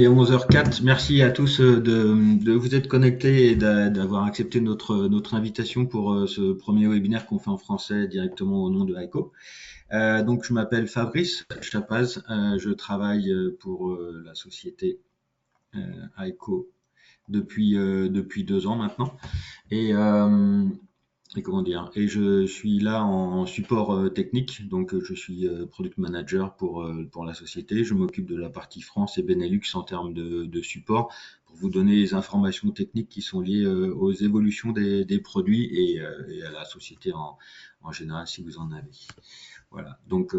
Et 11h04, merci à tous de vous être connectés et d'avoir accepté notre invitation pour ce premier webinaire qu'on fait en français directement au nom de Aiko. Donc, je m'appelle Fabrice Chapaz, je travaille pour la société Aiko depuis 2 ans maintenant. Et, euh, et comment dire? Et je suis là en support technique, donc je suis product manager pour la société. Je m'occupe de la partie France et Benelux en termes de support pour vous donner les informations techniques qui sont liées aux évolutions des produits et à la société en général si vous en avez. Voilà. Donc,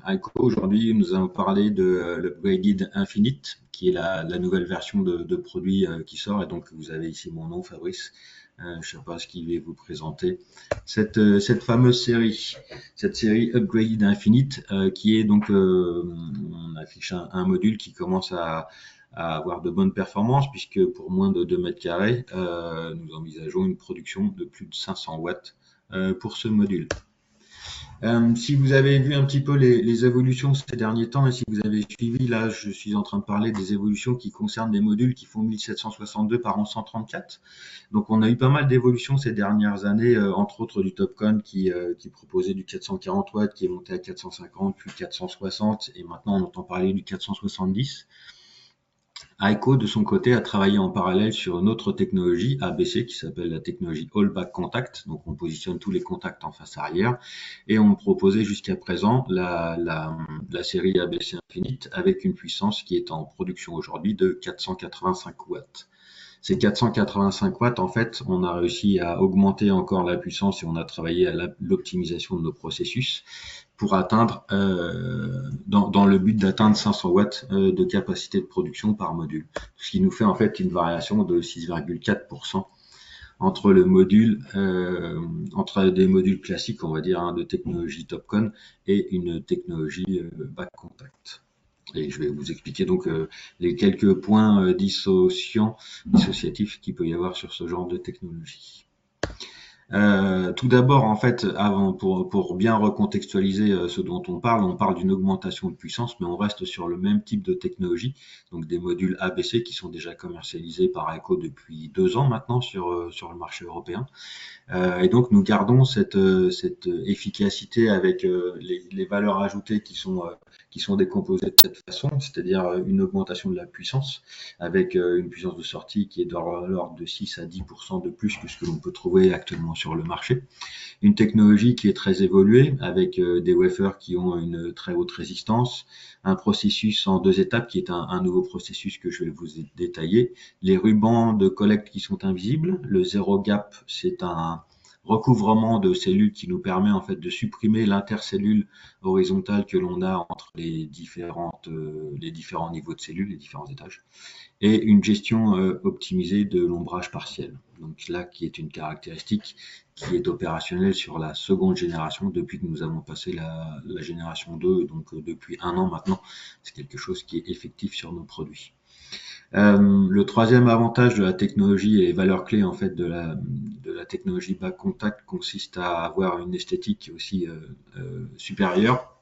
Aiko, aujourd'hui, nous allons parler de l'Upgraded Infinite, qui est la nouvelle version de produit qui sort. Et donc, vous avez ici mon nom, Fabrice. Je sais pas ce qu'il va vous présenter cette fameuse série, cette série Upgraded Infinite, qui est donc, on affiche un module qui commence à avoir de bonnes performances, puisque pour moins de 2 mètres carrés, nous envisageons une production de plus de 500 watts pour ce module. Si vous avez vu un petit peu les évolutions ces derniers temps et si vous avez suivi, là, je suis en train de parler des évolutions qui concernent des modules qui font 1762 par 1134. Donc, on a eu pas mal d'évolutions ces dernières années, entre autres du Topcon qui proposait du 440 watts, qui est monté à 450, puis 460, et maintenant on entend parler du 470. Aiko, de son côté, a travaillé en parallèle sur une autre technologie ABC qui s'appelle la technologie All Back Contact. Donc, on positionne tous les contacts en face arrière et on proposait jusqu'à présent la série ABC Infinite avec une puissance qui est en production aujourd'hui de 485 watts. Ces 485 watts, en fait, on a réussi à augmenter encore la puissance et on a travaillé à l'optimisation de nos processus pour atteindre, dans le but d'atteindre 500 watts de capacité de production par module. Ce qui nous fait en fait une variation de 6,4% entre le module, entre des modules classiques, on va dire, hein, de technologie Topcon et une technologie back contact. Et je vais vous expliquer donc les quelques points dissociatifs qu'il peut y avoir sur ce genre de technologie. Tout d'abord, en fait, avant, pour bien recontextualiser ce dont on parle d'une augmentation de puissance, mais on reste sur le même type de technologie, donc des modules ABC qui sont déjà commercialisés par Aiko depuis 2 ans maintenant sur le marché européen. Et donc nous gardons cette efficacité avec les valeurs ajoutées qui sont décomposées de cette façon, c'est-à-dire une augmentation de la puissance avec une puissance de sortie qui est de l'ordre de 6 à 10% de plus que ce que l'on peut trouver actuellement sur le marché. Une technologie qui est très évoluée avec des wafers qui ont une très haute résistance, un processus en 2 étapes qui est un nouveau processus que je vais vous détailler, les rubans de collecte qui sont invisibles, le zéro gap, c'est un recouvrement de cellules qui nous permet en fait de supprimer l'intercellule horizontale que l'on a entre les différents niveaux de cellules, les différents étages, et une gestion optimisée de l'ombrage partiel. Donc là, qui est une caractéristique qui est opérationnelle sur la seconde génération depuis que nous avons passé la génération 2, donc depuis 1 an maintenant, c'est quelque chose qui est effectif sur nos produits. Le troisième avantage de la technologie et les valeurs clés en fait de la technologie bas contact consiste à avoir une esthétique aussi supérieure.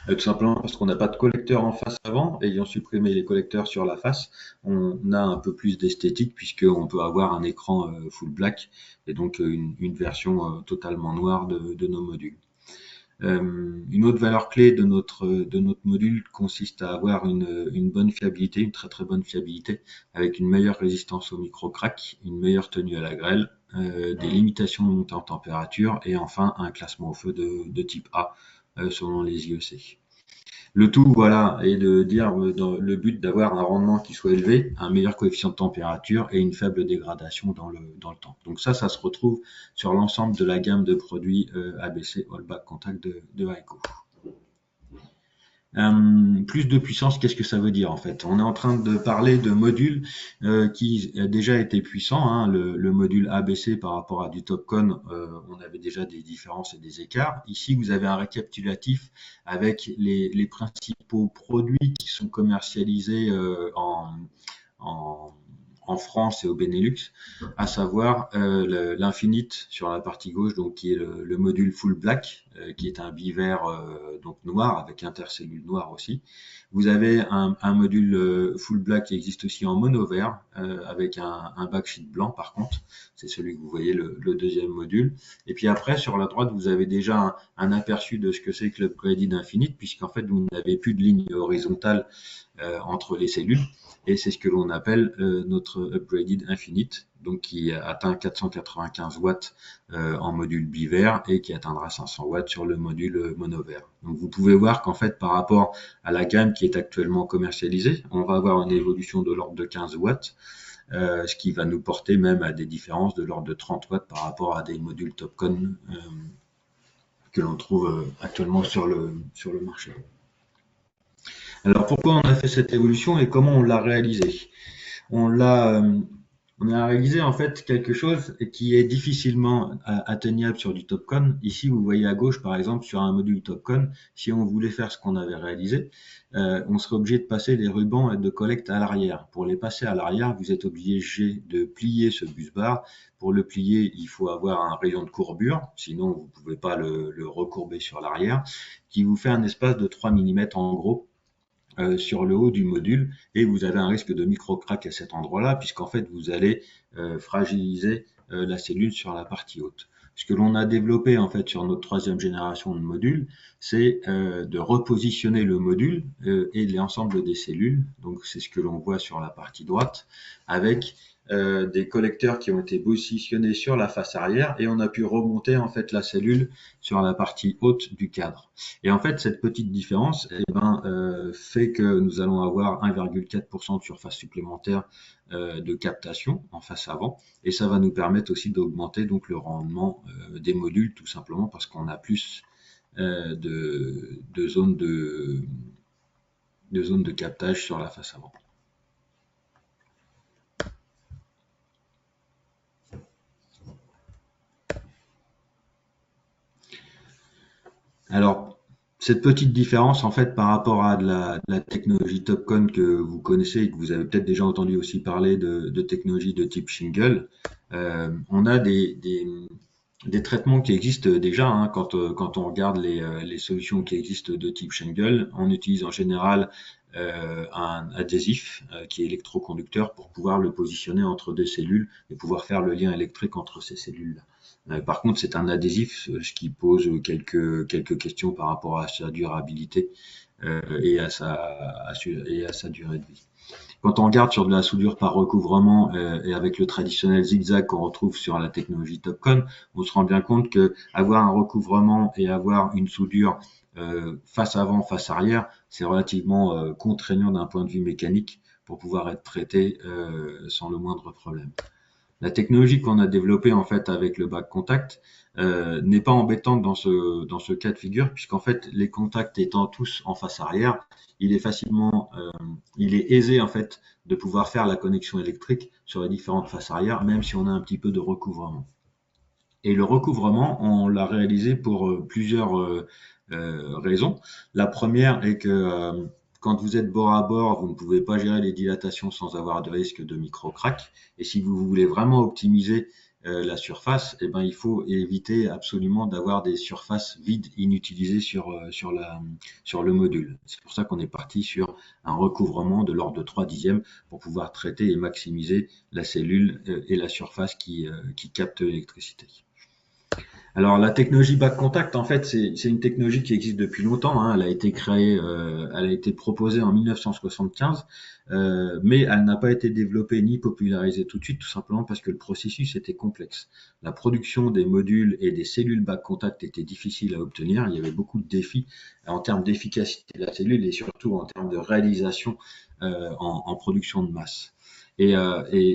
Tout simplement parce qu'on n'a pas de collecteur en face avant, ayant supprimé les collecteurs sur la face, on a un peu plus d'esthétique puisqu'on peut avoir un écran full black et donc une version totalement noire de nos modules. Une autre valeur clé de notre module consiste à avoir une bonne fiabilité, une très très bonne fiabilité, avec une meilleure résistance au micro-crack, une meilleure tenue à la grêle, des limitations de montée en température et enfin un classement au feu de type A selon les IEC. Le tout, voilà, est de dire dans le but d'avoir un rendement qui soit élevé, un meilleur coefficient de température et une faible dégradation dans le temps. Donc ça se retrouve sur l'ensemble de la gamme de produits ABC All Back Contact de Aiko. Plus de puissance, qu'est-ce que ça veut dire en fait? On est en train de parler de modules qui a déjà été puissants. Hein. Le module ABC par rapport à du Topcon, on avait déjà des différences et des écarts. Ici, vous avez un récapitulatif avec les principaux produits qui sont commercialisés en, en France et au Benelux, à savoir l'Infinite sur la partie gauche, donc qui est le module full black, qui est un bivers donc noir avec intercellule noire aussi. Vous avez un module full black qui existe aussi en mono vert, avec un backsheet blanc par contre. C'est celui que vous voyez, le deuxième module. Et puis après, sur la droite, vous avez déjà un aperçu de ce que c'est que l'Upgraded Infinite, puisqu'en fait, vous n'avez plus de ligne horizontale entre les cellules. Et c'est ce que l'on appelle notre Upgraded Infinite, donc qui atteint 495 watts en module bivert et qui atteindra 500 watts sur le module mono vert. Donc vous pouvez voir qu'en fait, par rapport à la gamme qui est actuellement commercialisée, on va avoir une évolution de l'ordre de 15 watts, ce qui va nous porter même à des différences de l'ordre de 30 watts par rapport à des modules Topcon que l'on trouve actuellement sur le marché. Alors pourquoi on a fait cette évolution et comment on l'a réalisé? On a réalisé en fait quelque chose qui est difficilement atteignable sur du Topcon. Ici, vous voyez à gauche, par exemple, sur un module Topcon, si on voulait faire ce qu'on avait réalisé, on serait obligé de passer les rubans de collecte à l'arrière. Pour les passer à l'arrière, vous êtes obligé de plier ce bus bar. Pour le plier, il faut avoir un rayon de courbure, sinon vous ne pouvez pas le recourber sur l'arrière, qui vous fait un espace de 3 mm en gros sur le haut du module, et vous avez un risque de micro-crack à cet endroit-là, puisqu'en fait vous allez fragiliser la cellule sur la partie haute. Ce que l'on a développé en fait sur notre troisième génération de modules, c'est de repositionner le module et l'ensemble des cellules, donc c'est ce que l'on voit sur la partie droite, avec des collecteurs qui ont été positionnés sur la face arrière, et on a pu remonter en fait la cellule sur la partie haute du cadre. Et en fait, cette petite différence fait que nous allons avoir 1,4% de surface supplémentaire de captation en face avant, et ça va nous permettre aussi d'augmenter donc le rendement des modules, tout simplement parce qu'on a plus de zones de captage sur la face avant. Alors, cette petite différence, en fait, par rapport à de la technologie Topcon que vous connaissez et que vous avez peut-être déjà entendu aussi parler de technologie de type Shingle, on a des traitements qui existent déjà. Hein, quand on regarde les solutions qui existent de type Shingle, on utilise en général un adhésif qui est électroconducteur pour pouvoir le positionner entre deux cellules et pouvoir faire le lien électrique entre ces cellules-là. Par contre, c'est un adhésif, ce qui pose quelques questions par rapport à sa durabilité et à sa durée de vie. Quand on regarde sur de la soudure par recouvrement et avec le traditionnel zigzag qu'on retrouve sur la technologie Topcon, on se rend bien compte que avoir un recouvrement et avoir une soudure face avant, face arrière, c'est relativement contraignant d'un point de vue mécanique pour pouvoir être traité sans le moindre problème. La technologie qu'on a développée en fait avec le back contact n'est pas embêtante dans ce cas de figure, puisqu'en fait les contacts étant tous en face arrière, il est aisé en fait de pouvoir faire la connexion électrique sur les différentes faces arrière, même si on a un petit peu de recouvrement. Et le recouvrement, on l'a réalisé pour plusieurs raisons. La première est que quand vous êtes bord à bord, vous ne pouvez pas gérer les dilatations sans avoir de risque de micro-crack. Et si vous voulez vraiment optimiser la surface, eh ben, il faut éviter absolument d'avoir des surfaces vides inutilisées sur le module. C'est pour ça qu'on est parti sur un recouvrement de l'ordre de 3/10 pour pouvoir traiter et maximiser la cellule et la surface qui capte l'électricité. Alors la technologie back contact, en fait, c'est une technologie qui existe depuis longtemps. Hein. Elle a été créée, elle a été proposée en 1975, mais elle n'a pas été développée ni popularisée tout de suite, tout simplement parce que le processus était complexe. La production des modules et des cellules back contact était difficile à obtenir. Il y avait beaucoup de défis en termes d'efficacité de la cellule et surtout en termes de réalisation en production de masse. Et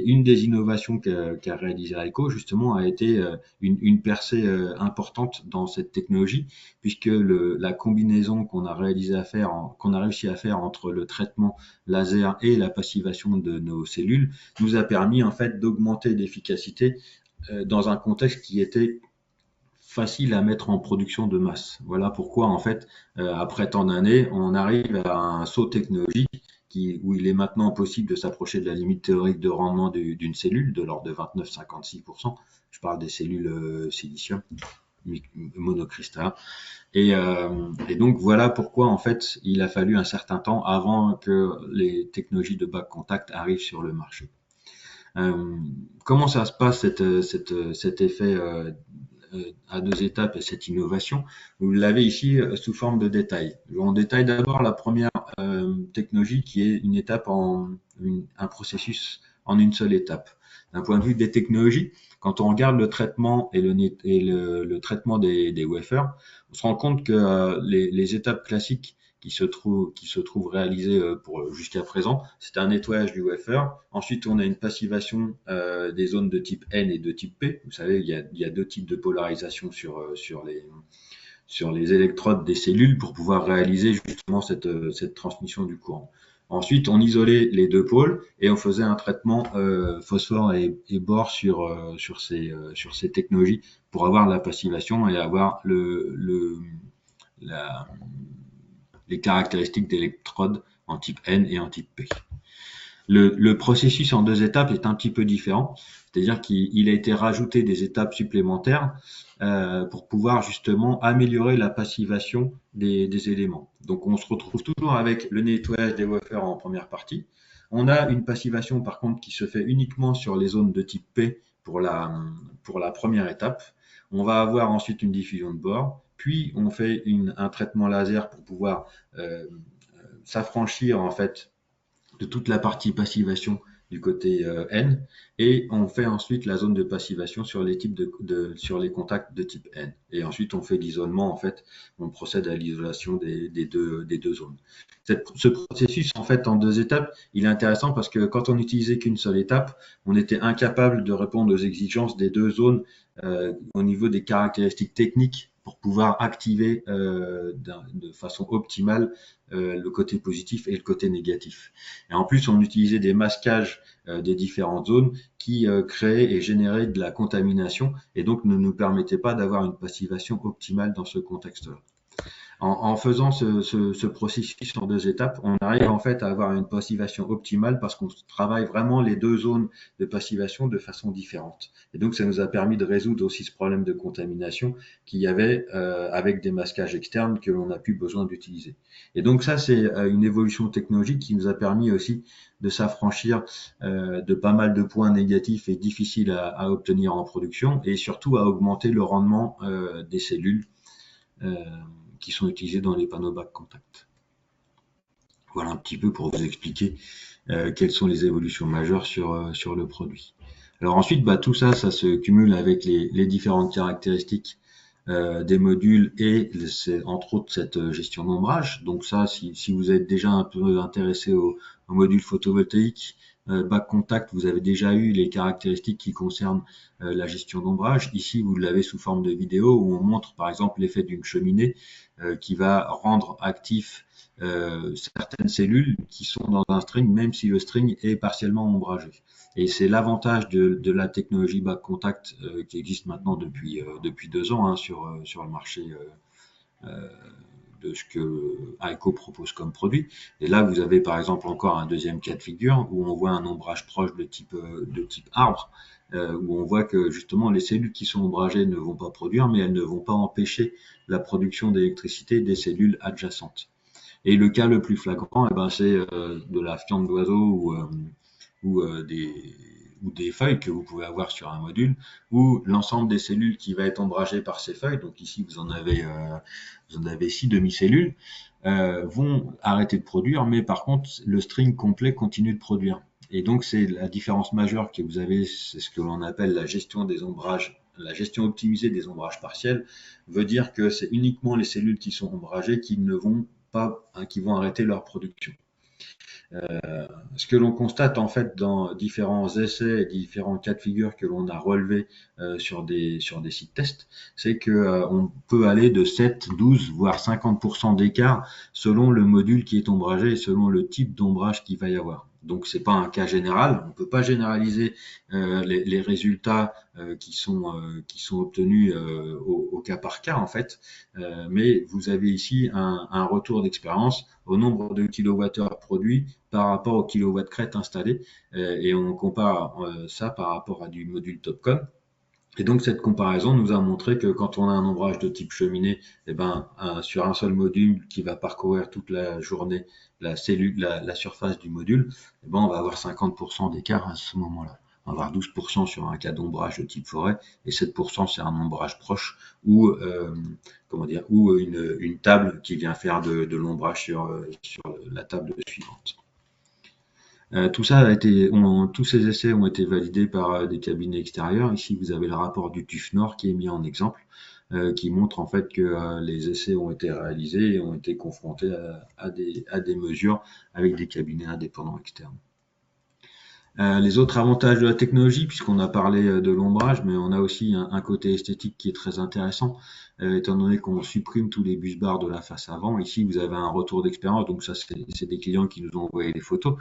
une des innovations qu'a réalisé Aiko, justement, a été une percée importante dans cette technologie, puisque la combinaison qu'on a réussi à faire entre le traitement laser et la passivation de nos cellules nous a permis en fait d'augmenter l'efficacité dans un contexte qui était facile à mettre en production de masse. Voilà pourquoi en fait, après tant d'années, on arrive à un saut technologique où il est maintenant possible de s'approcher de la limite théorique de rendement d'une cellule de l'ordre de 29-56%. Je parle des cellules silicium. monocristal. Et donc voilà pourquoi en fait il a fallu un certain temps avant que les technologies de back contact arrivent sur le marché. Comment ça se passe cet effet à deux étapes et cette innovation? Vous l'avez ici sous forme de détails. On détaille d'abord la première technologie qui est une étape un processus en une seule étape. D'un point de vue des technologies, quand on regarde le traitement et le traitement des wafers, on se rend compte que les étapes classiques qui se trouvent réalisées pour jusqu'à présent, c'est un nettoyage du wafer. Ensuite, on a une passivation des zones de type N et de type P. Vous savez, il y a deux types de polarisation sur les électrodes des cellules pour pouvoir réaliser justement cette transmission du courant. Ensuite, on isolait les deux pôles et on faisait un traitement phosphore et bore sur ces technologies pour avoir la passivation et avoir la, les caractéristiques d'électrodes en type N et en type P. Le processus en deux étapes est un petit peu différent, c'est-à-dire qu'il a été rajouté des étapes supplémentaires pour pouvoir justement améliorer la passivation des éléments. Donc on se retrouve toujours avec le nettoyage des wafers en première partie. On a une passivation par contre qui se fait uniquement sur les zones de type P pour la première étape. On va avoir ensuite une diffusion de bord, puis on fait un traitement laser pour pouvoir s'affranchir en fait de toute la partie passivation du côté N, et on fait ensuite la zone de passivation sur les types sur les contacts de type N. Et ensuite on fait l'isolement, en fait, on procède à l'isolation des deux zones. Ce processus en fait en deux étapes, il est intéressant parce que quand on n'utilisait qu'une seule étape, on était incapable de répondre aux exigences des deux zones au niveau des caractéristiques techniques pour pouvoir activer de façon optimale le côté positif et le côté négatif. Et en plus, on utilisait des masquages des différentes zones qui créaient et généraient de la contamination et donc ne nous permettaient pas d'avoir une passivation optimale dans ce contexte-là. En faisant ce processus en deux étapes, on arrive en fait à avoir une passivation optimale parce qu'on travaille vraiment les deux zones de passivation de façon différente. Et donc, ça nous a permis de résoudre aussi ce problème de contamination qu'il y avait avec des masquages externes que l'on n'a plus besoin d'utiliser. Et donc, ça, c'est une évolution technologique qui nous a permis aussi de s'affranchir de pas mal de points négatifs et difficiles à obtenir en production et surtout à augmenter le rendement des cellules qui sont utilisés dans les panneaux back contact. Voilà un petit peu pour vous expliquer quelles sont les évolutions majeures sur le produit. Alors ensuite, tout ça, ça se cumule avec les différentes caractéristiques des modules et entre autres cette gestion d'ombrage. Donc ça, si vous êtes déjà un peu intéressé au module photovoltaïque, back contact, vous avez déjà eu les caractéristiques qui concernent la gestion d'ombrage. Ici, vous l'avez sous forme de vidéo où on montre par exemple l'effet d'une cheminée qui va rendre actif certaines cellules qui sont dans un string, même si le string est partiellement ombragé. Et c'est l'avantage de la technologie back contact qui existe maintenant depuis 2 ans sur le marché de ce que Aiko propose comme produit. Et là, vous avez par exemple encore un deuxième cas de figure où on voit un ombrage proche de type arbre, où on voit que justement les cellules qui sont ombragées ne vont pas produire, mais elles ne vont pas empêcher la production d'électricité des cellules adjacentes. Et le cas le plus flagrant, c'est de la fiente d'oiseau ou des feuilles que vous pouvez avoir sur un module, où l'ensemble des cellules qui va être ombragé par ces feuilles, donc ici vous en avez 6 demi-cellules, vont arrêter de produire, mais par contre le string complet continue de produire. Et donc c'est la différence majeure que vous avez, c'est ce que l'on appelle la gestion des ombrages. La gestion optimisée des ombrages partiels veut dire que c'est uniquement les cellules qui sont ombragées qui ne vont pas, qui vont arrêter leur production. Ce que l'on constate en fait dans différents essais et différents cas de figure que l'on a relevés sur des sites tests, c'est que on peut aller de 7, 12, voire 50% d'écart selon le module qui est ombragé et selon le type d'ombrage qu'il va y avoir. Donc c'est pas un cas général, on peut pas généraliser les résultats qui sont obtenus au cas par cas en fait, mais vous avez ici un retour d'expérience au nombre de kilowattheures produits par rapport au kilowatt crête installé et on compare ça par rapport à du module Topcon. Et donc cette comparaison nous a montré que quand on a un ombrage de type cheminée, eh ben, sur un seul module qui va parcourir toute la journée la surface du module, eh ben, on va avoir 50% d'écart à ce moment-là. On va avoir 12% sur un cas d'ombrage de type forêt et 7% c'est un ombrage proche ou une table qui vient faire de l'ombrage sur la table suivante. Tous ces essais ont été validés par des cabinets extérieurs. Ici, vous avez le rapport du TÜV Nord qui est mis en exemple, qui montre en fait que les essais ont été réalisés et ont été confrontés à des mesures avec des cabinets indépendants externes. Les autres avantages de la technologie, puisqu'on a parlé de l'ombrage, mais on a aussi un côté esthétique qui est très intéressant, étant donné qu'on supprime tous les bus bars de la face avant. Ici, vous avez un retour d'expérience, donc ça, c'est des clients qui nous ont envoyé les photos,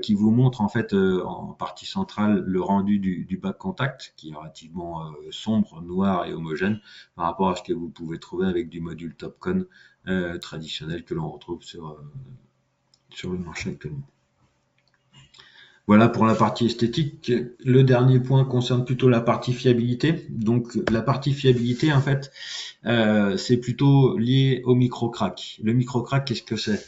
qui vous montrent en fait en partie centrale le rendu du back contact, qui est relativement sombre, noir et homogène par rapport à ce que vous pouvez trouver avec du module Topcon traditionnel que l'on retrouve sur le marché actuellement. Voilà pour la partie esthétique. Le dernier point concerne plutôt la partie fiabilité. Donc la partie fiabilité, en fait, c'est plutôt lié au micro-crack. Le micro-crack, qu'est-ce que c'est?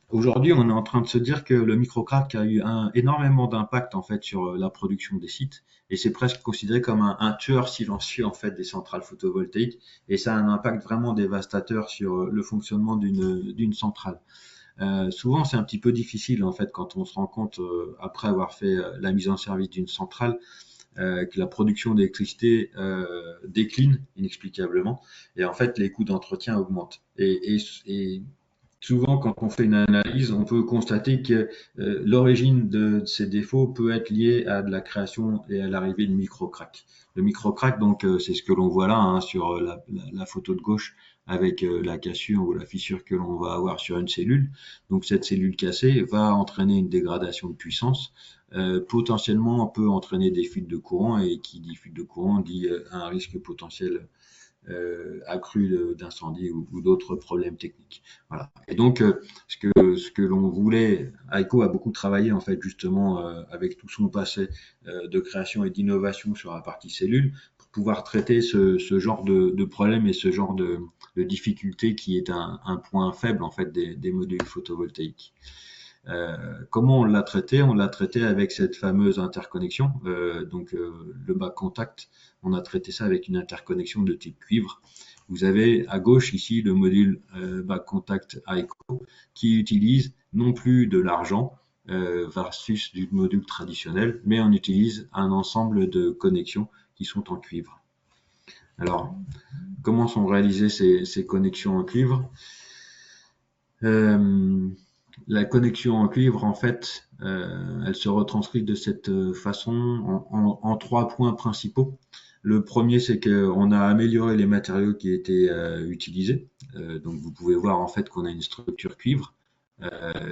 Aujourd'hui, on est en train de se dire que le micro-crack a eu énormément d'impact en fait sur la production des sites, et c'est presque considéré comme un tueur silencieux en fait des centrales photovoltaïques, et ça a un impact vraiment dévastateur sur le fonctionnement d'une centrale. Souvent, c'est un petit peu difficile en fait quand on se rend compte après avoir fait la mise en service d'une centrale que la production d'électricité décline inexplicablement et en fait les coûts d'entretien augmentent. Et souvent, quand on fait une analyse, on peut constater que l'origine de ces défauts peut être liée à de la création et à l'arrivée de micro-cracks. Le micro-crack, donc, c'est ce que l'on voit là sur la photo de gauche avec la cassure ou la fissure que l'on va avoir sur une cellule. Donc, cette cellule cassée va entraîner une dégradation de puissance. Potentiellement, on peut entraîner des fuites de courant et qui dit fuite de courant dit un risque potentiel accru d'incendie ou d'autres problèmes techniques. Voilà. Et donc, ce que l'on voulait, Aiko a beaucoup travaillé en fait justement avec tout son passé de création et d'innovation sur la partie cellule pour pouvoir traiter ce genre de problème et ce genre de difficulté qui est un point faible en fait des modules photovoltaïques. Comment on l'a traité? On l'a traité avec cette fameuse interconnexion. Le bas contact, on a traité ça avec une interconnexion de type cuivre. Vous avez à gauche ici le module bas contact Aiko qui utilise non plus de l'argent versus du module traditionnel, mais on utilise un ensemble de connexions qui sont en cuivre. Alors, comment sont réalisées ces connexions en cuivre? La connexion en cuivre, en fait, elle se retranscrit de cette façon en trois points principaux. Le premier, c'est qu'on a amélioré les matériaux qui étaient utilisés. Donc, vous pouvez voir en fait qu'on a une structure cuivre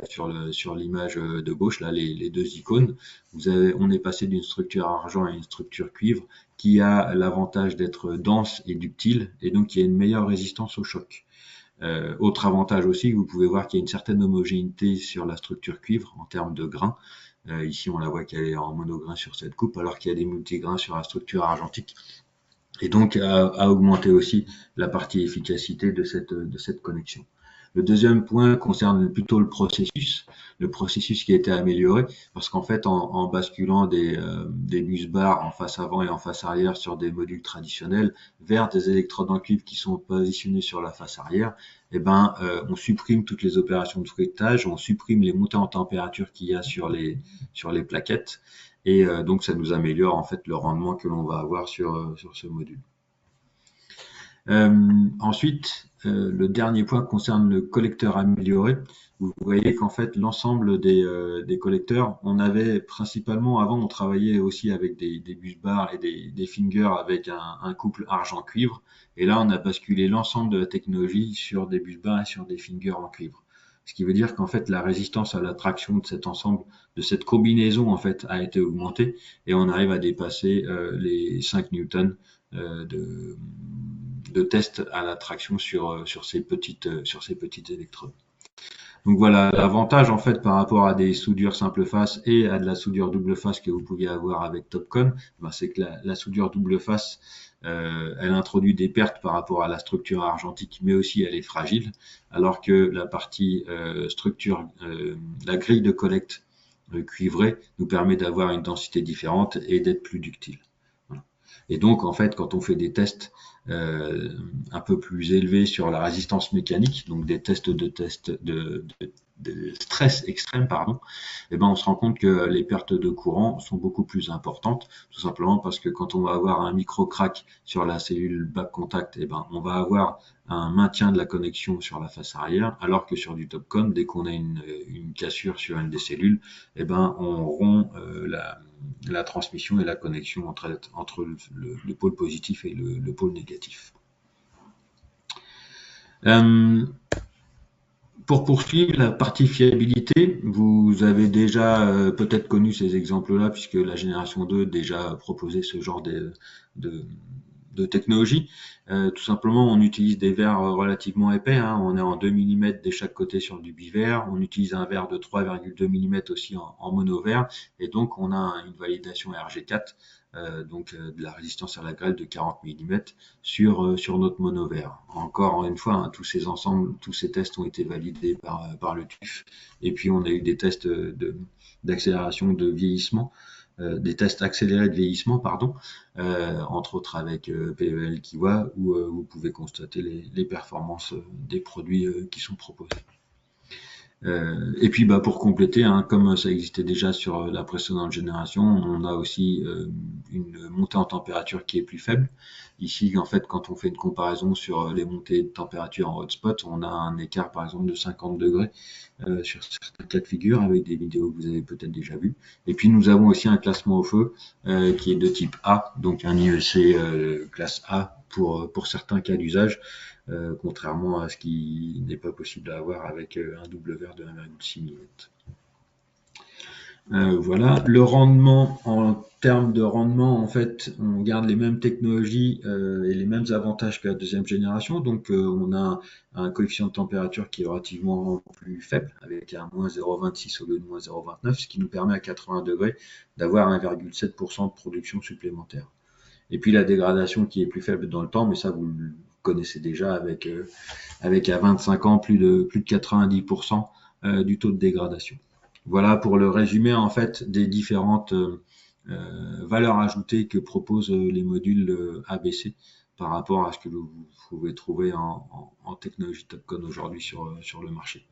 sur l'image de gauche, là, les deux icônes. On est passé d'une structure argent à une structure cuivre qui a l'avantage d'être dense et ductile, et donc qui a une meilleure résistance au choc. Autre avantage aussi, vous pouvez voir qu'il y a une certaine homogénéité sur la structure cuivre en termes de grains. Ici, on la voit qu'elle est en monograin sur cette coupe, alors qu'il y a des multigrains sur la structure argentique. Et donc, à augmenter aussi la partie efficacité de cette connexion. Le deuxième point concerne plutôt le processus qui a été amélioré, parce qu'en fait, en basculant des bus bars en face avant et en face arrière sur des modules traditionnels vers des électrodes en cuivre qui sont positionnés sur la face arrière, on supprime toutes les opérations de fouettage, on supprime les montées en température qu'il y a sur les plaquettes, et donc ça nous améliore en fait le rendement que l'on va avoir sur ce module. Ensuite, le dernier point concerne le collecteur amélioré. Vous voyez qu'en fait, l'ensemble des collecteurs, on avait principalement, avant, on travaillait aussi avec des bus bars et des fingers avec un couple argent-cuivre. Et là, on a basculé l'ensemble de la technologie sur des bus bars et sur des fingers en cuivre. Ce qui veut dire qu'en fait, la résistance à la traction de cet ensemble, de cette combinaison, en fait, a été augmentée et on arrive à dépasser les 5 newtons de test à la traction sur ces petites électrodes. Donc voilà, l'avantage en fait par rapport à des soudures simple face et à de la soudure double face que vous pouviez avoir avec Topcon, ben, c'est que la soudure double face, elle introduit des pertes par rapport à la structure argentique, mais aussi elle est fragile, alors que la partie structure, la grille de collecte cuivrée nous permet d'avoir une densité différente et d'être plus ductile. Voilà. Et donc en fait, quand on fait des tests euh, un peu plus élevé sur la résistance mécanique, donc des tests de stress extrême, pardon, et ben on se rend compte que les pertes de courant sont beaucoup plus importantes, tout simplement parce que quand on va avoir un micro crack sur la cellule back contact, et ben on va avoir un maintien de la connexion sur la face arrière, alors que sur du Topcon, dès qu'on a une cassure sur une des cellules, et ben on rompt la transmission et la connexion entre le pôle positif et le pôle négatif. Euh, pour poursuivre la partie fiabilité, vous avez déjà peut-être connu ces exemples-là, puisque la génération 2 déjà proposait ce genre de, de technologie. Tout simplement, on utilise des verres relativement épais, hein. On est en 2 mm de chaque côté sur du biverre. On utilise un verre de 3,2 mm aussi en monoverre. Et donc, on a une validation RG4, de la résistance à la grêle de 40 mm sur notre monoverre. Encore une fois, hein, tous ces tests ont été validés par le TÜV. Et puis, on a eu des tests d'accélération de vieillissement, des tests accélérés de vieillissement, pardon, entre autres avec PEL Kiwa, où vous pouvez constater les performances des produits qui sont proposés. Et puis bah, pour compléter, hein, comme ça existait déjà sur la précédente génération, on a aussi une montée en température qui est plus faible. Ici, en fait, quand on fait une comparaison sur les montées de température en hotspot, on a un écart par exemple de 50 degrés sur certains cas de figure avec des vidéos que vous avez peut-être déjà vues. Et puis nous avons aussi un classement au feu qui est de type A, donc un IEC classe A pour certains cas d'usage. Contrairement à ce qui n'est pas possible à avoir avec un double verre de 1,6 mm. Voilà, le rendement, en termes de rendement, en fait, on garde les mêmes technologies et les mêmes avantages que la deuxième génération. Donc, on a un coefficient de température qui est relativement plus faible, avec un moins 0,26 au lieu de moins 0,29, ce qui nous permet à 80 degrés d'avoir 1,7% de production supplémentaire. Et puis la dégradation qui est plus faible dans le temps, mais ça vous le connaissez déjà avec à 25 ans plus de 90% du taux de dégradation. Voilà pour le résumé en fait des différentes valeurs ajoutées que proposent les modules ABC par rapport à ce que vous pouvez trouver en technologie Topcon aujourd'hui sur le marché.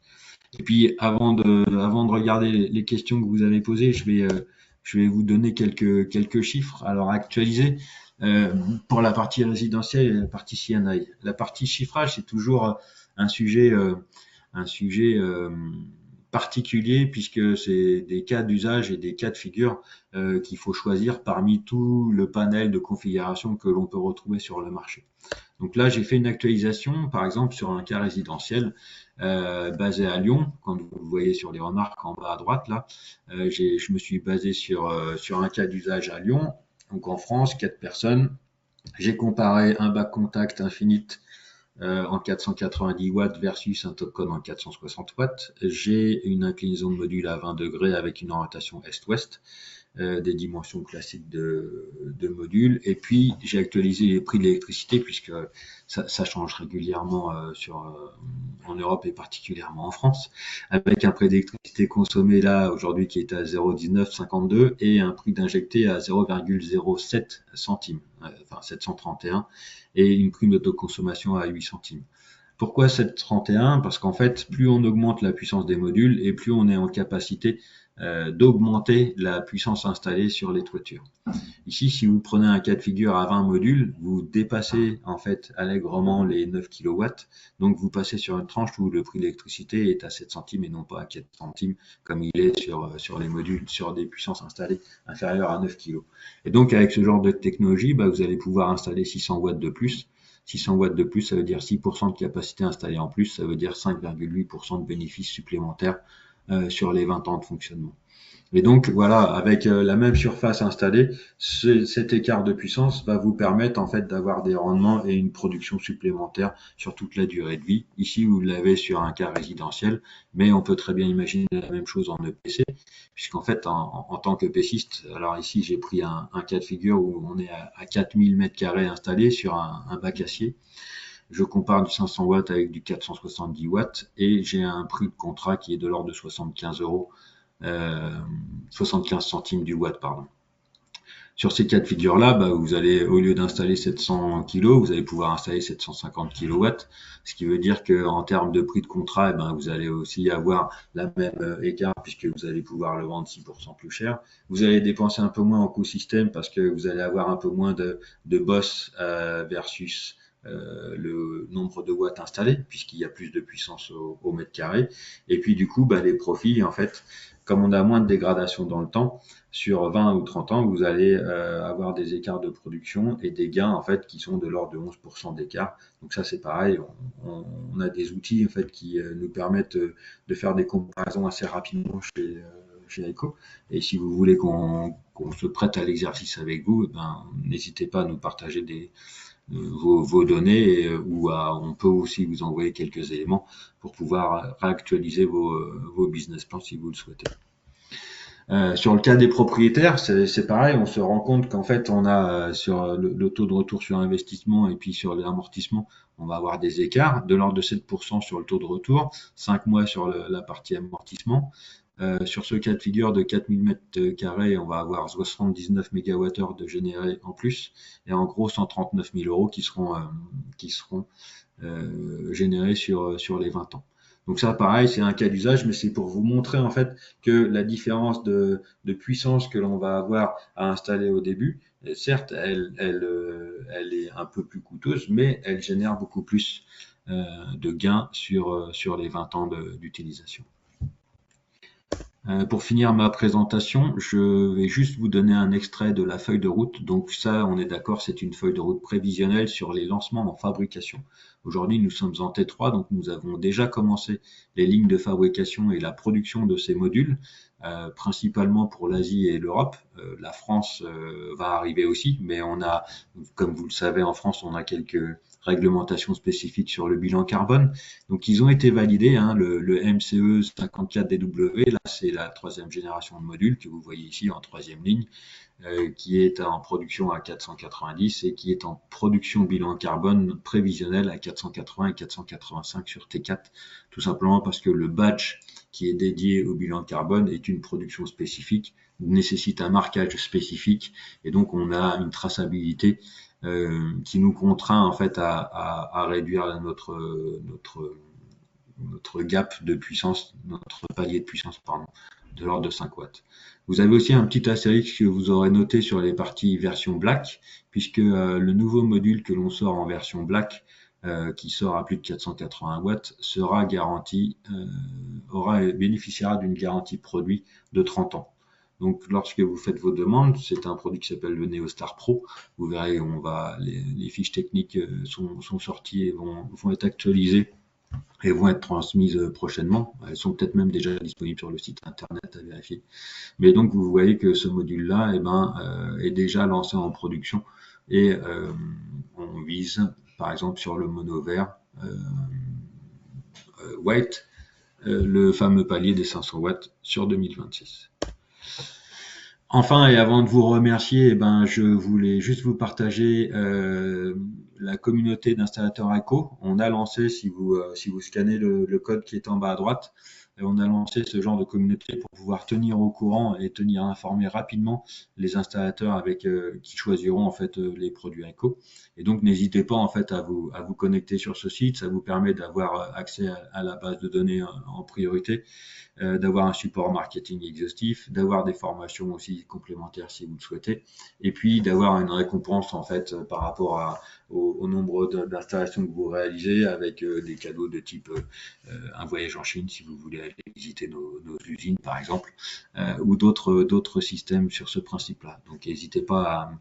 Et puis avant de regarder les questions que vous avez posées, je vais vous donner quelques chiffres alors actualisés pour la partie résidentielle et la partie CNI. La partie chiffrage c'est toujours un sujet un sujet particulier puisque c'est des cas d'usage et des cas de figure qu'il faut choisir parmi tout le panel de configuration que l'on peut retrouver sur le marché. Donc là, j'ai fait une actualisation, par exemple, sur un cas résidentiel basé à Lyon. Quand vous le voyez sur les remarques en bas à droite, là, je me suis basé sur un cas d'usage à Lyon. Donc en France, 4 personnes. J'ai comparé un back contact Infinite en 490 watts versus un Topcon en 460 watts. J'ai une inclinaison de module à 20 degrés avec une orientation est-ouest, des dimensions classiques de modules. Et puis, j'ai actualisé les prix de l'électricité puisque ça change régulièrement en Europe et particulièrement en France, avec un prix d'électricité consommé là aujourd'hui qui est à 0,1952 et un prix d'injecté à 0,07 centimes, enfin 731, et une prime d'autoconsommation à 8 centimes. Pourquoi 731? Parce qu'en fait, plus on augmente la puissance des modules et plus on est en capacité d'augmenter la puissance installée sur les toitures. Ici, si vous prenez un cas de figure à 20 modules, vous dépassez en fait allègrement les 9 kW, donc vous passez sur une tranche où le prix de l'électricité est à 7 centimes et non pas à 4 centimes comme il est sur les modules, sur des puissances installées inférieures à 9 kg. Et donc avec ce genre de technologie, vous allez pouvoir installer 600 watts de plus. 600 watts de plus, ça veut dire 6% de capacité installée en plus, ça veut dire 5,8% de bénéfices supplémentaires sur les 20 ans de fonctionnement. Et donc voilà, avec la même surface installée, cet écart de puissance va vous permettre en fait d'avoir des rendements et une production supplémentaire sur toute la durée de vie. Ici, vous l'avez sur un cas résidentiel, mais on peut très bien imaginer la même chose en EPC, puisqu'en fait, en tant que PCiste, alors ici j'ai pris un cas de figure où on est à 4000 mètres carrés installés sur un bac acier. Je compare du 500 watts avec du 470 watts et j'ai un prix de contrat qui est de l'ordre de 75 euros, 75 centimes du watt, pardon. Sur ces cas de figure-là, bah, vous allez, au lieu d'installer 700 kg, vous allez pouvoir installer 750 kW, ce qui veut dire que en termes de prix de contrat, eh ben, vous allez aussi avoir la même écart puisque vous allez pouvoir le vendre 6% plus cher. Vous allez dépenser un peu moins en coût système parce que vous allez avoir un peu moins de boss versus le nombre de watts installés, puisqu'il y a plus de puissance au mètre carré. Et puis du coup, bah, les profits, en fait, comme on a moins de dégradation dans le temps, sur 20 ou 30 ans, vous allez avoir des écarts de production et des gains en fait qui sont de l'ordre de 11% d'écart. Donc ça c'est pareil, on a des outils en fait qui nous permettent de faire des comparaisons assez rapidement chez Aiko. Et si vous voulez qu'on se prête à l'exercice avec vous, ben, n'hésitez pas à nous partager vos données ou on peut aussi vous envoyer quelques éléments pour pouvoir réactualiser vos business plans si vous le souhaitez. Sur le cas des propriétaires, c'est pareil, on se rend compte qu'en fait, on a sur le taux de retour sur investissement et puis sur l'amortissement, on va avoir des écarts de l'ordre de 7% sur le taux de retour, 5 mois sur la partie amortissement. Sur ce cas de figure de 4000 mètres carrés, on va avoir 79 MWh de générés en plus et en gros 139 000 euros qui seront générés sur les 20 ans. Donc ça, pareil, c'est un cas d'usage, mais c'est pour vous montrer en fait que la différence de puissance que l'on va avoir à installer au début, certes, elle est un peu plus coûteuse, mais elle génère beaucoup plus de gains sur les 20 ans d'utilisation. Pour finir ma présentation, je vais juste vous donner un extrait de la feuille de route. Donc ça, on est d'accord, c'est une feuille de route prévisionnelle sur les lancements en fabrication. Aujourd'hui, nous sommes en T3, donc nous avons déjà commencé les lignes de fabrication et la production de ces modules, principalement pour l'Asie et l'Europe. La France va arriver aussi, mais on a, comme vous le savez, en France, on a quelques réglementations spécifiques sur le bilan carbone. Donc ils ont été validés, hein, le MCE 54DW, là c'est la troisième génération de modules que vous voyez ici en troisième ligne, qui est en production à 490 et qui est en production bilan carbone prévisionnel à 480 et 485 sur T4, tout simplement parce que le badge qui est dédié au bilan carbone est une production spécifique, nécessite un marquage spécifique et donc on a une traçabilité qui nous contraint en fait à réduire notre gap de puissance, notre palier de puissance, pardon, de l'ordre de 5 watts. Vous avez aussi un petit astérisque que vous aurez noté sur les parties version black, puisque le nouveau module que l'on sort en version black, qui sort à plus de 480 watts, sera garanti, bénéficiera d'une garantie produit de 30 ans. Donc, lorsque vous faites vos demandes, c'est un produit qui s'appelle le NeoStar Pro. Vous verrez, les fiches techniques sont sorties et vont être actualisées et vont être transmises prochainement. Elles sont peut-être même déjà disponibles sur le site internet à vérifier. Mais donc, vous voyez que ce module-là, est déjà lancé en production et on vise, par exemple, sur le mono vert white, le fameux palier des 500 watts sur 2026. Enfin, et avant de vous remercier, je voulais juste vous partager la communauté d'installateurs Aiko. On a lancé, si vous scannez le code qui est en bas à droite, on a lancé ce genre de communauté pour pouvoir tenir au courant et tenir informés rapidement les installateurs qui choisiront en fait les produits Aiko. Et donc n'hésitez pas en fait à vous connecter sur ce site. Ça vous permet d'avoir accès à la base de données en priorité, d'avoir un support marketing exhaustif, d'avoir des formations aussi complémentaires si vous le souhaitez, et puis d'avoir une récompense en fait par rapport au nombre d'installations que vous réalisez avec des cadeaux de type un voyage en Chine si vous voulez aller visiter nos usines par exemple, ou d'autres systèmes sur ce principe-là. Donc n'hésitez pas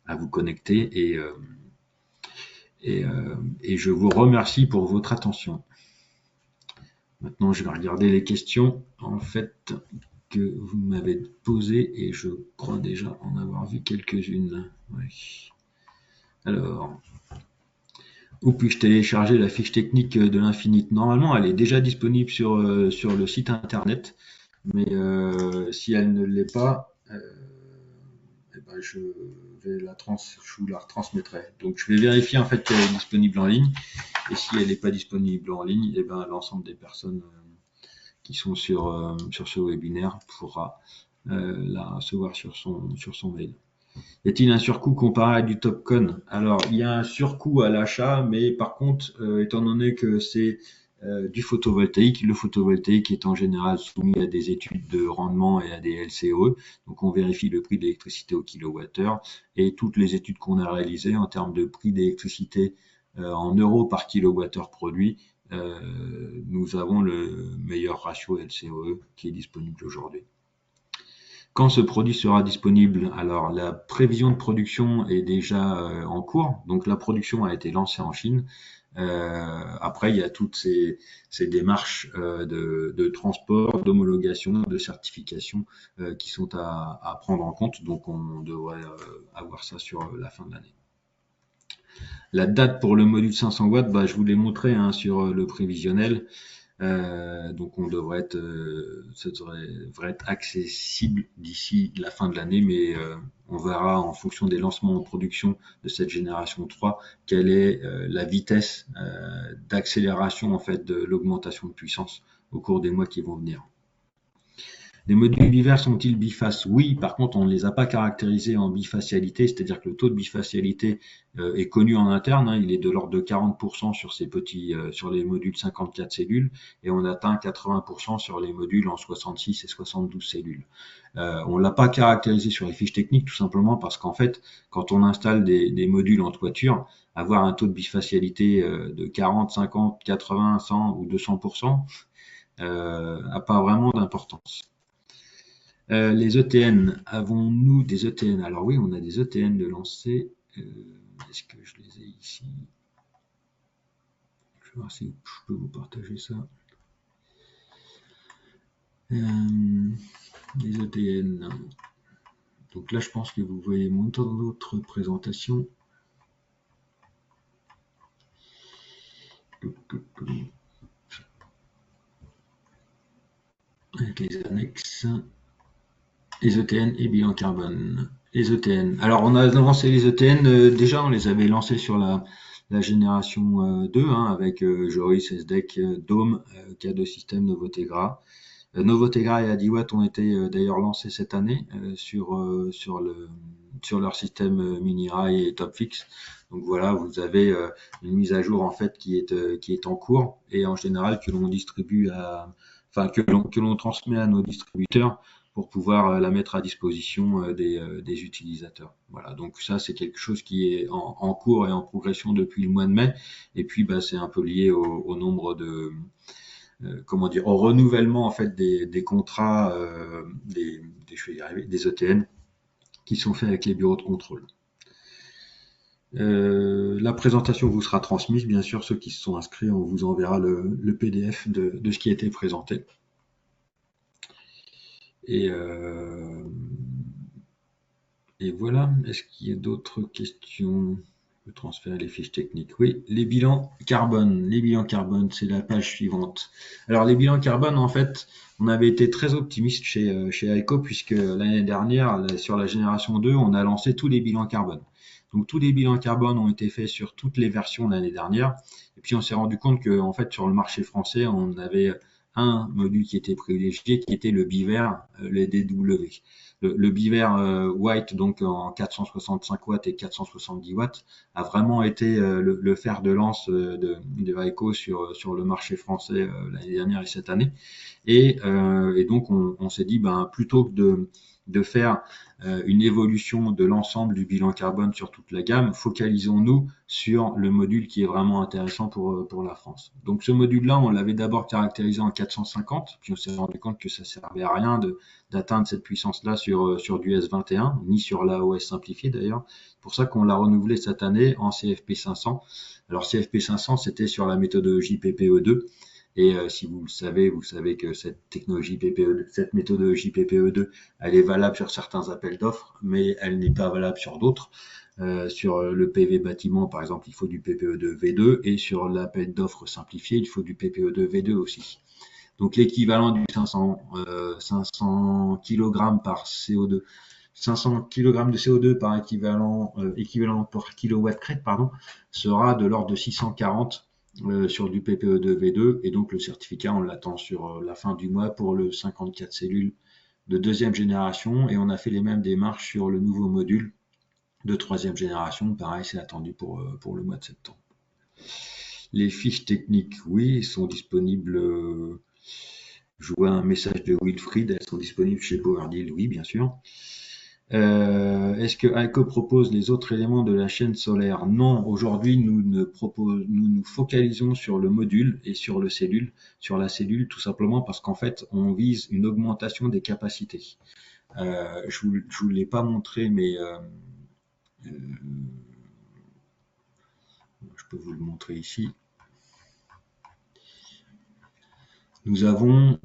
à vous connecter et je vous remercie pour votre attention. Maintenant, je vais regarder les questions. En fait, que vous m'avez posées et je crois déjà en avoir vu quelques-unes. Oui. Alors, où puis-je télécharger la fiche technique de l'Infinite? Normalement, elle est déjà disponible sur le site internet, mais si elle ne l'est pas, eh ben, je vous la retransmettrai. Donc, je vais vérifier en fait qu'elle est disponible en ligne, et si elle n'est pas disponible en ligne, eh ben, l'ensemble des personnes qui sont sur ce webinaire pourra la recevoir sur son mail. Y a-t-il un surcoût comparé à du Topcon? Alors, il y a un surcoût à l'achat, mais par contre, étant donné que c'est du photovoltaïque, le photovoltaïque est en général soumis à des études de rendement et à des LCOE, donc on vérifie le prix de l'électricité au kilowattheure, et toutes les études qu'on a réalisées en termes de prix d'électricité en euros par kilowattheure produit, nous avons le meilleur ratio LCOE qui est disponible aujourd'hui. Quand ce produit sera disponible? Alors, la prévision de production est déjà en cours. Donc, la production a été lancée en Chine. Après, il y a toutes ces démarches de transport, d'homologation, de certification qui sont à prendre en compte. Donc, on devrait avoir ça sur la fin de l'année. La date pour le module 500 watts, bah, je vous l'ai montré sur le prévisionnel. Donc ça devrait être accessible d'ici la fin de l'année, mais on verra en fonction des lancements en production de cette génération 3 quelle est la vitesse d'accélération en fait de l'augmentation de puissance au cours des mois qui vont venir. Les modules bivers sont-ils bifaces? Oui, par contre, on ne les a pas caractérisés en bifacialité, c'est-à-dire que le taux de bifacialité est connu en interne, il est de l'ordre de 40% sur sur les modules 54 cellules, et on atteint 80% sur les modules en 66 et 72 cellules. On l'a pas caractérisé sur les fiches techniques, tout simplement parce qu'en fait, quand on installe des modules en toiture, avoir un taux de bifacialité de 40, 50, 80, 100 ou 200% n'a pas vraiment d'importance. Les ETN, avons-nous des ETN? Alors oui, on a des ETN de lancer. Est-ce que je les ai ici? Je vais voir si je peux vous partager ça. Les ETN. Donc là, je pense que vous voyez mon temps d'autres présentations. Avec les annexes. Les ETN et bilan carbone. Les ETN. Alors, on a lancé les ETN, déjà, on les avait lancés sur la génération 2, avec Joris, SDEC, Dome, K2 System, Novotegra. Novotegra et Adiwatt ont été d'ailleurs lancés cette année sur leur système Minirail et Topfix. Donc voilà, vous avez une mise à jour en fait qui est en cours et en général que l'on distribue que l'on transmet à nos distributeurs pour pouvoir la mettre à disposition des utilisateurs. Voilà, donc ça c'est quelque chose qui est en cours et en progression depuis le mois de mai. Et puis c'est un peu lié au nombre de au renouvellement en fait des contrats des ETN qui sont faits avec les bureaux de contrôle. La présentation vous sera transmise, bien sûr, ceux qui se sont inscrits, on vous enverra le PDF de ce qui a été présenté. Et voilà, est-ce qu'il y a d'autres questions? Je transférer les fiches techniques. Oui, les bilans carbone. Les bilans carbone, c'est la page suivante. Alors, les bilans carbone, en fait, on avait été très optimiste chez AECO, puisque l'année dernière, sur la génération 2, on a lancé tous les bilans carbone. Donc, tous les bilans carbone ont été faits sur toutes les versions l'année dernière. Et puis, on s'est rendu compte que, en fait, sur le marché français, on avait un module qui était privilégié, qui était le BIVER, le DW. Le BIVER White, donc en 465 watts et 470 watts, a vraiment été le fer de lance de AECO sur le marché français l'année dernière et cette année. Et donc, on s'est dit, plutôt que de faire une évolution de l'ensemble du bilan carbone sur toute la gamme, focalisons-nous sur le module qui est vraiment intéressant pour la France. Donc ce module-là, on l'avait d'abord caractérisé en 450, puis on s'est rendu compte que ça servait à rien d'atteindre cette puissance-là sur du S21, ni sur l'AOS simplifié d'ailleurs. C'est pour ça qu'on l'a renouvelé cette année en CFP 500. Alors CFP 500, c'était sur la méthodologie PPE2, Et si vous le savez, vous savez que cette technologie PPE, cette méthodologie PPE2, elle est valable sur certains appels d'offres, mais elle n'est pas valable sur d'autres. Sur le PV bâtiment, par exemple, il faut du PPE2 V2, et sur l'appel d'offres simplifié, il faut du PPE2 V2 aussi. Donc l'équivalent du 500 kg par CO2, 500 kg de CO2 par équivalent par kilowatt crête, pardon, sera de l'ordre de 640 sur du PPE2 V2, et donc le certificat, on l'attend sur la fin du mois pour le 54 cellules de deuxième génération, et on a fait les mêmes démarches sur le nouveau module de troisième génération. Pareil, c'est attendu pour le mois de septembre. Les fiches techniques, oui, sont disponibles. Je vois un message de Wilfried, elles sont disponibles chez PowerDeal, oui, bien sûr. Est-ce que Heiko propose les autres éléments de la chaîne solaire? Non, aujourd'hui nous nous focalisons sur le module et sur la cellule, tout simplement parce qu'en fait on vise une augmentation des capacités. Je vous l'ai pas montré, mais je peux vous le montrer ici. Nous avons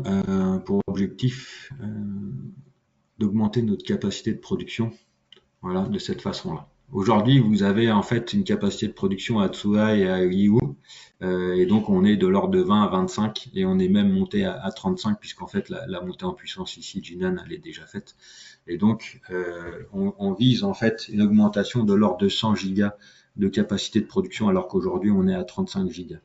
pour objectif d'augmenter notre capacité de production, voilà, de cette façon-là. Aujourd'hui, vous avez en fait une capacité de production à Tsuhai et à Yiwu, et donc on est de l'ordre de 20 à 25, et on est même monté à 35, puisqu'en fait la montée en puissance ici, Jinan, elle est déjà faite. Et donc on vise en fait une augmentation de l'ordre de 100 gigas de capacité de production, alors qu'aujourd'hui on est à 35 gigas.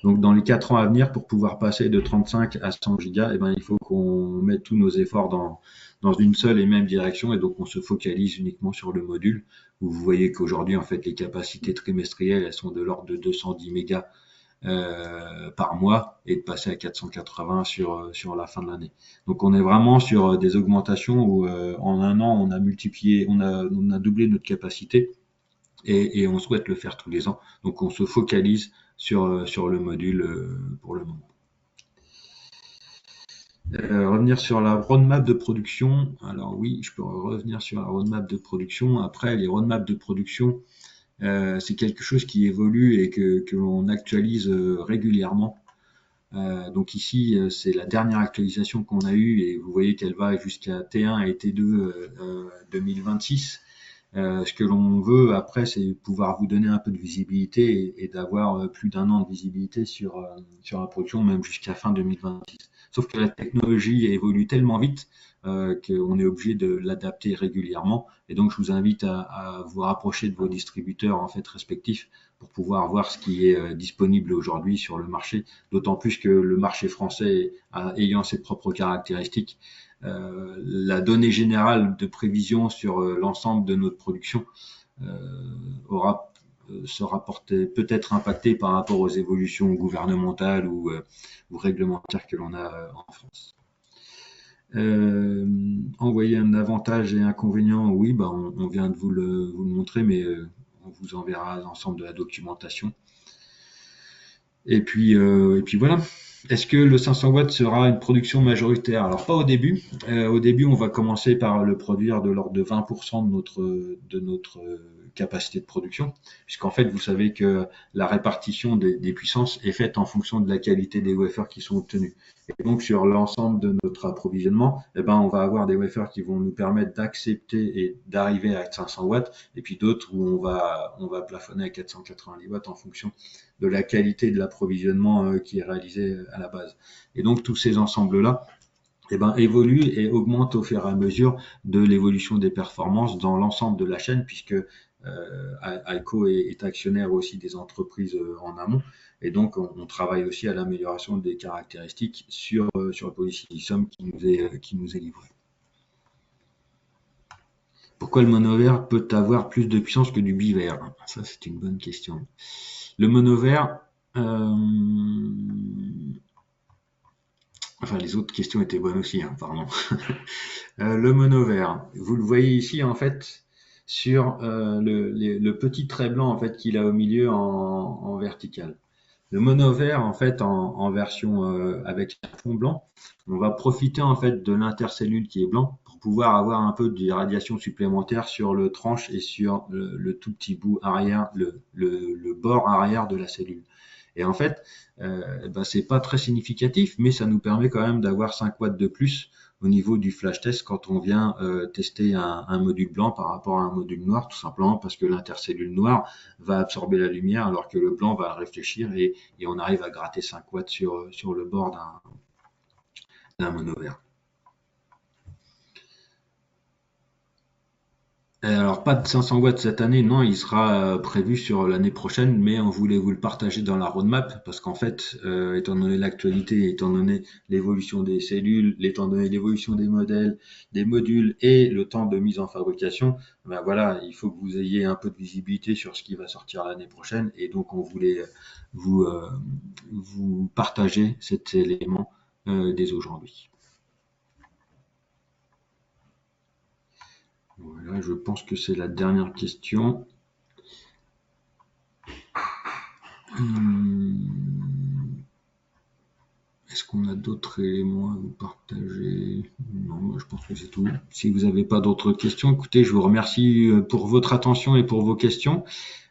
Donc, dans les 4 ans à venir, pour pouvoir passer de 35 à 100 gigas, eh ben, il faut qu'on mette tous nos efforts dans une seule et même direction. Et donc, on se focalise uniquement sur le module. Vous voyez qu'aujourd'hui, en fait, les capacités trimestrielles, elles sont de l'ordre de 210 mégas par mois, et de passer à 480 sur la fin de l'année. Donc, on est vraiment sur des augmentations où en un an, on a multiplié, on a doublé notre capacité. Et on souhaite le faire tous les ans. Donc on se focalise sur le module pour le moment. Revenir sur la roadmap de production. Alors oui, je peux revenir sur la roadmap de production. Après, les roadmaps de production, c'est quelque chose qui évolue et que l'on actualise régulièrement. Donc ici, c'est la dernière actualisation qu'on a eue, et vous voyez qu'elle va jusqu'à T1 et T2 2026. Ce que l'on veut après, c'est pouvoir vous donner un peu de visibilité et d'avoir plus d'un an de visibilité sur la production, même jusqu'à fin 2026. Sauf que la technologie évolue tellement vite qu'on est obligé de l'adapter régulièrement. Et donc, je vous invite à vous rapprocher de vos distributeurs en fait respectifs pour pouvoir voir ce qui est disponible aujourd'hui sur le marché. D'autant plus que le marché français ayant ses propres caractéristiques, la donnée générale de prévision sur l'ensemble de notre production sera peut-être impactée par rapport aux évolutions gouvernementales ou réglementaires que l'on a en France. Envoyer un avantage et inconvénient, oui, bah on vient de vous le montrer, mais on vous enverra l'ensemble de la documentation. Et puis voilà. Est-ce que le 500 watts sera une production majoritaire? Alors pas au début. Au début, on va commencer par le produire de l'ordre de 20% de notre capacité de production, puisqu'en fait, vous savez que la répartition des puissances est faite en fonction de la qualité des wafers qui sont obtenus. Et donc sur l'ensemble de notre approvisionnement, eh ben, on va avoir des wafers qui vont nous permettre d'accepter et d'arriver à 500 watts, et puis d'autres où on va plafonner à 490 watts en fonction de la qualité de l'approvisionnement qui est réalisé à la base. Et donc tous ces ensembles-là évoluent et augmentent au fur et à mesure de l'évolution des performances dans l'ensemble de la chaîne, puisque Heiko est actionnaire aussi des entreprises en amont, et donc on travaille aussi à l'amélioration des caractéristiques sur le polysilicium qui nous est livré. Pourquoi le monovert peut avoir plus de puissance que du bivert? Ça, c'est une bonne question. Le monovert, enfin les autres questions étaient bonnes aussi, hein, pardon. Le monovert, vous le voyez ici en fait sur le petit trait blanc en fait qu'il a au milieu en vertical. Le monovert en fait en version avec un fond blanc, on va profiter en fait de l'intercellule qui est blanc pour pouvoir avoir un peu de radiation supplémentaire sur le tranche et sur le tout petit bout arrière, le bord arrière de la cellule. Et en fait, c'est pas très significatif, mais ça nous permet quand même d'avoir 5 watts de plus au niveau du flash test quand on vient tester un module blanc par rapport à un module noir, tout simplement parce que l'intercellule noire va absorber la lumière alors que le blanc va réfléchir et on arrive à gratter 5 watts sur le bord d'un monovert. Alors pas de 500 watts cette année, non, il sera prévu sur l'année prochaine, mais on voulait vous le partager dans la roadmap parce qu'en fait, étant donné l'actualité, étant donné l'évolution des cellules, étant donné l'évolution des modèles, des modules et le temps de mise en fabrication, ben voilà, il faut que vous ayez un peu de visibilité sur ce qui va sortir l'année prochaine et donc on voulait vous vous partager cet élément dès aujourd'hui. Voilà, je pense que c'est la dernière question. Est-ce qu'on a d'autres éléments à vous partager? Non, je pense que c'est tout. Si vous n'avez pas d'autres questions, écoutez, je vous remercie pour votre attention et pour vos questions.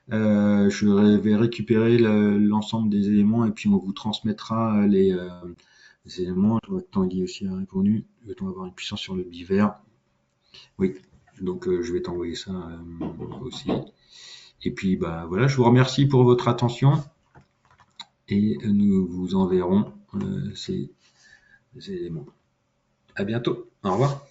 Je vais récupérer l'ensemble des éléments et puis on vous transmettra les éléments. Je vois que Tanguy aussi a répondu. Veut-on avoir une puissance sur le bivers? Oui, donc je vais t'envoyer ça aussi. Et puis bah voilà, je vous remercie pour votre attention et nous vous enverrons ces éléments. À bientôt. Au revoir.